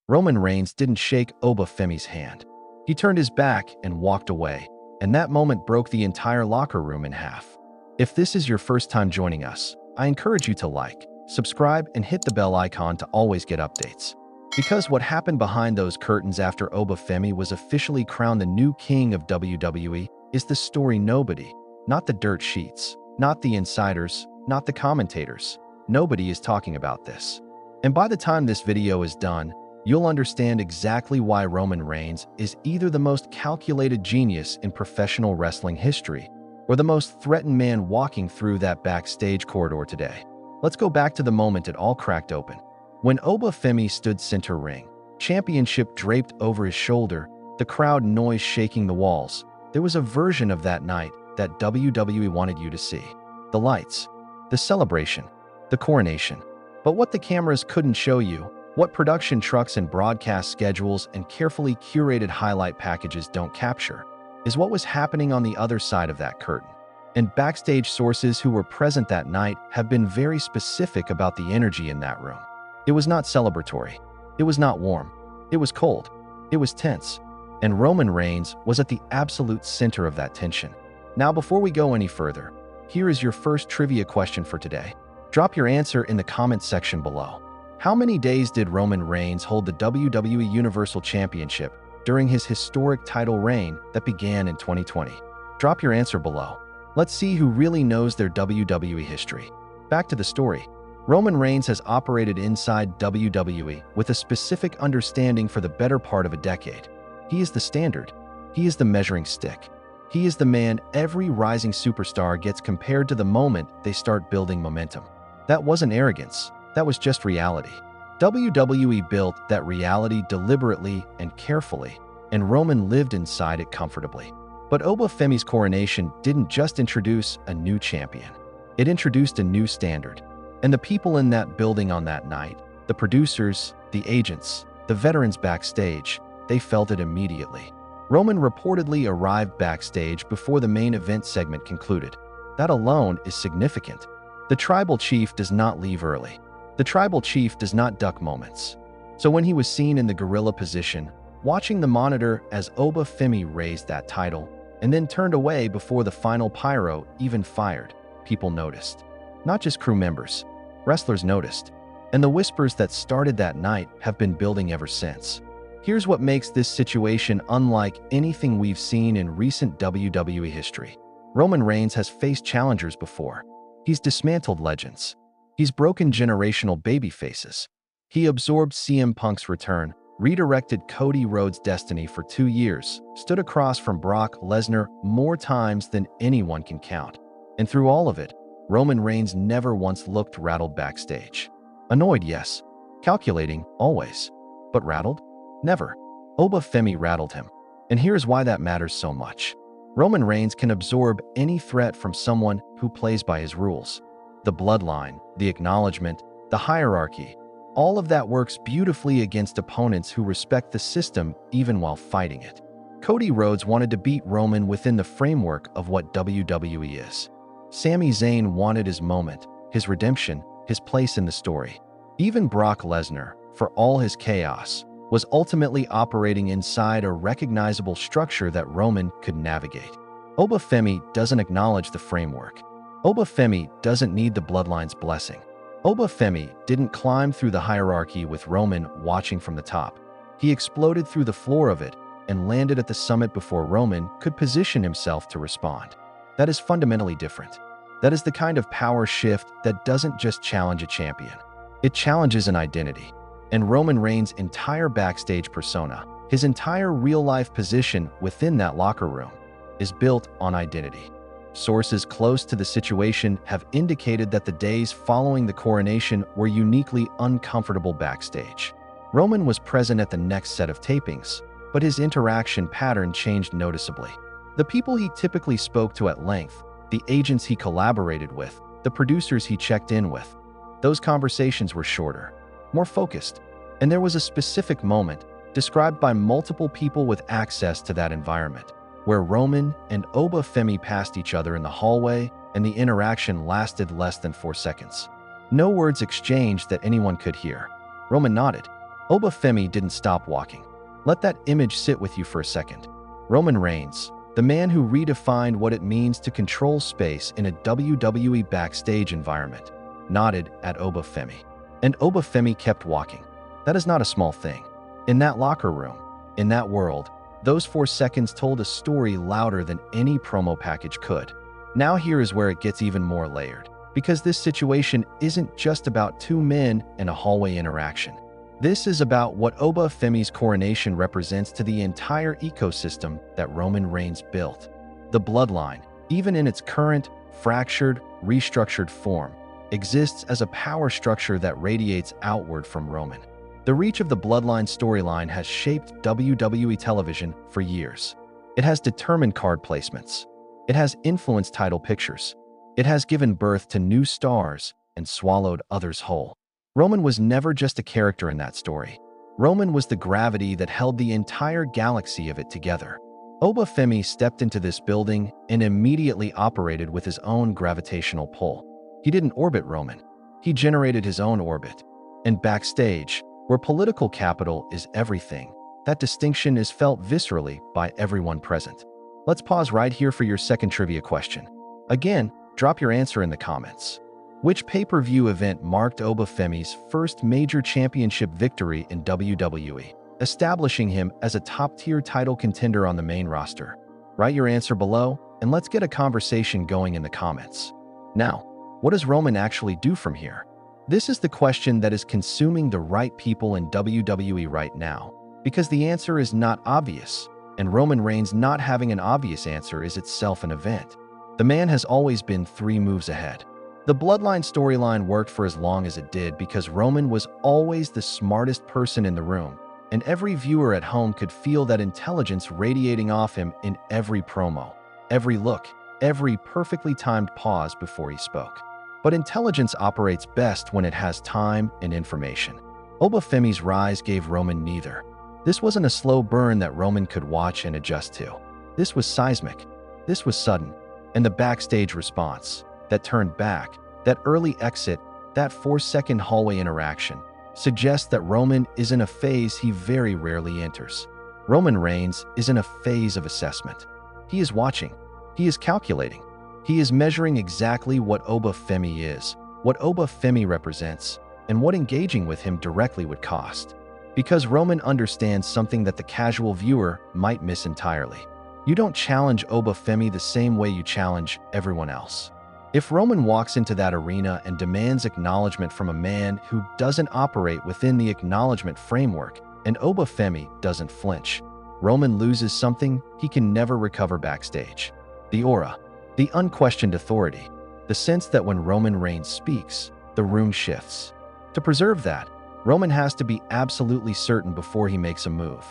Roman Reigns didn't shake Oba Femi's hand. He turned his back and walked away, and that moment broke the entire locker room in half. If this is your first time joining us, I encourage you to like, subscribe, and hit the bell icon to always get updates. Because what happened behind those curtains after Oba Femi was officially crowned the new king of WWE is the story nobody, not the dirt sheets, not the insiders, not the commentators. Nobody is talking about this. And by the time this video is done, you'll understand exactly why Roman Reigns is either the most calculated genius in professional wrestling history or the most threatened man walking through that backstage corridor today. Let's go back to the moment it all cracked open. When Oba Femi stood center ring, championship draped over his shoulder, the crowd noise shaking the walls, there was a version of that night that WWE wanted you to see. The lights, the celebration, the coronation. But what the cameras couldn't show you, what production trucks and broadcast schedules and carefully curated highlight packages don't capture, is what was happening on the other side of that curtain. And backstage sources who were present that night have been very specific about the energy in that room. It was not celebratory. It was not warm. It was cold. It was tense. And Roman Reigns was at the absolute center of that tension. Now, before we go any further, here is your first trivia question for today. Drop your answer in the comments section below. How many days did Roman Reigns hold the WWE Universal Championship during his historic title reign that began in 2020? Drop your answer below. Let's see who really knows their WWE history. Back to the story. Roman Reigns has operated inside WWE with a specific understanding for the better part of a decade. He is the standard. He is the measuring stick. He is the man every rising superstar gets compared to the moment they start building momentum. That wasn't arrogance. That was just reality. WWE built that reality deliberately and carefully, and Roman lived inside it comfortably. But Oba Femi's coronation didn't just introduce a new champion. It introduced a new standard. And the people in that building on that night, the producers, the agents, the veterans backstage, they felt it immediately. Roman reportedly arrived backstage before the main event segment concluded. That alone is significant. The tribal chief does not leave early. The tribal chief does not duck moments. So when he was seen in the gorilla position, watching the monitor as Oba Femi raised that title, and then turned away before the final pyro even fired, people noticed. Not just crew members. Wrestlers noticed. And the whispers that started that night have been building ever since. Here's what makes this situation unlike anything we've seen in recent WWE history. Roman Reigns has faced challengers before. He's dismantled legends. He's broken generational babyfaces. He absorbed CM Punk's return, redirected Cody Rhodes' destiny for 2 years, stood across from Brock Lesnar more times than anyone can count. And through all of it, Roman Reigns never once looked rattled backstage. Annoyed, yes. Calculating, always. But rattled? Never. Oba Femi rattled him. And here's why that matters so much. Roman Reigns can absorb any threat from someone who plays by his rules. The bloodline, the acknowledgement, the hierarchy, all of that works beautifully against opponents who respect the system even while fighting it. Cody Rhodes wanted to beat Roman within the framework of what WWE is. Sami Zayn wanted his moment, his redemption, his place in the story. Even Brock Lesnar, for all his chaos, was ultimately operating inside a recognizable structure that Roman could navigate. Oba Femi doesn't acknowledge the framework. Oba Femi doesn't need the bloodline's blessing. Oba Femi didn't climb through the hierarchy with Roman watching from the top. He exploded through the floor of it and landed at the summit before Roman could position himself to respond. That is fundamentally different. That is the kind of power shift that doesn't just challenge a champion. It challenges an identity. And Roman Reigns' entire backstage persona, his entire real-life position within that locker room, is built on identity. Sources close to the situation have indicated that the days following the coronation were uniquely uncomfortable backstage. Roman was present at the next set of tapings, but his interaction pattern changed noticeably. The people he typically spoke to at length, the agents he collaborated with, the producers he checked in with, those conversations were shorter, more focused, and there was a specific moment, described by multiple people with access to that environment, where Roman and Oba Femi passed each other in the hallway and the interaction lasted less than 4 seconds. No words exchanged that anyone could hear. Roman nodded. Oba Femi didn't stop walking. Let that image sit with you for a second. Roman Reigns, the man who redefined what it means to control space in a WWE backstage environment, nodded at Oba Femi. And Oba Femi kept walking. That is not a small thing. In that locker room, in that world, those 4 seconds told a story louder than any promo package could. Now here is where it gets even more layered, because this situation isn't just about 2 men and a hallway interaction. This is about what Oba Femi's coronation represents to the entire ecosystem that Roman Reigns built. The Bloodline, even in its current, fractured, restructured form, exists as a power structure that radiates outward from Roman. The reach of the Bloodline storyline has shaped WWE television for years. It has determined card placements. It has influenced title pictures. It has given birth to new stars and swallowed others whole. Roman was never just a character in that story. Roman was the gravity that held the entire galaxy of it together. Oba Femi stepped into this building and immediately operated with his own gravitational pull. He didn't orbit Roman. He generated his own orbit. And backstage, where political capital is everything, that distinction is felt viscerally by everyone present. Let's pause right here for your second trivia question. Again, drop your answer in the comments. Which pay-per-view event marked Oba Femi's first major championship victory in WWE, establishing him as a top-tier title contender on the main roster? Write your answer below, and let's get a conversation going in the comments. Now, what does Roman actually do from here? This is the question that is consuming the right people in WWE right now, because the answer is not obvious, and Roman Reigns not having an obvious answer is itself an event. The man has always been 3 moves ahead. The Bloodline storyline worked for as long as it did because Roman was always the smartest person in the room, and every viewer at home could feel that intelligence radiating off him in every promo, every look, every perfectly timed pause before he spoke. But intelligence operates best when it has time and information. Oba Femi's rise gave Roman neither. This wasn't a slow burn that Roman could watch and adjust to. This was seismic. This was sudden. And the backstage response, that turned back, that early exit, that 4-second hallway interaction, suggests that Roman is in a phase he very rarely enters. Roman Reigns is in a phase of assessment. He is watching. He is calculating. He is measuring exactly what Oba Femi is, what Oba Femi represents, and what engaging with him directly would cost. Because Roman understands something that the casual viewer might miss entirely. You don't challenge Oba Femi the same way you challenge everyone else. If Roman walks into that arena and demands acknowledgement from a man who doesn't operate within the acknowledgement framework, and Oba Femi doesn't flinch, Roman loses something he can never recover backstage. The aura, the unquestioned authority, the sense that when Roman Reigns speaks, the room shifts. To preserve that, Roman has to be absolutely certain before he makes a move.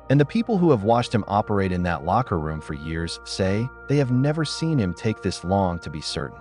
And the people who have watched him operate in that locker room for years say they have never seen him take this long to be certain.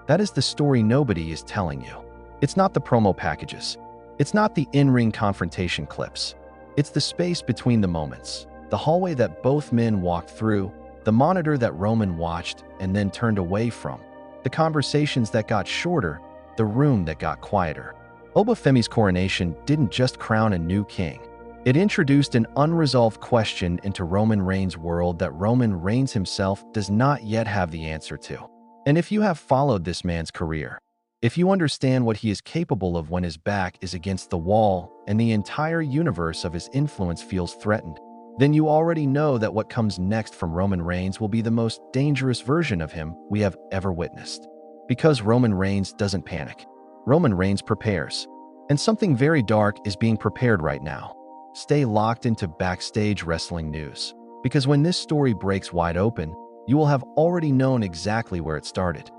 That is the story nobody is telling you. It's not the promo packages. It's not the in-ring confrontation clips. It's the space between the moments, the hallway that both men walked through, the monitor that Roman watched and then turned away from, the conversations that got shorter, the room that got quieter. Oba Femi's coronation didn't just crown a new king. It introduced an unresolved question into Roman Reigns' world that Roman Reigns himself does not yet have the answer to. And if you have followed this man's career, if you understand what he is capable of when his back is against the wall and the entire universe of his influence feels threatened, then you already know that what comes next from Roman Reigns will be the most dangerous version of him we have ever witnessed. Because Roman Reigns doesn't panic. Roman Reigns prepares. And something very dark is being prepared right now. Stay locked into Backstage Wrestling news, because when this story breaks wide open, you will have already known exactly where it started.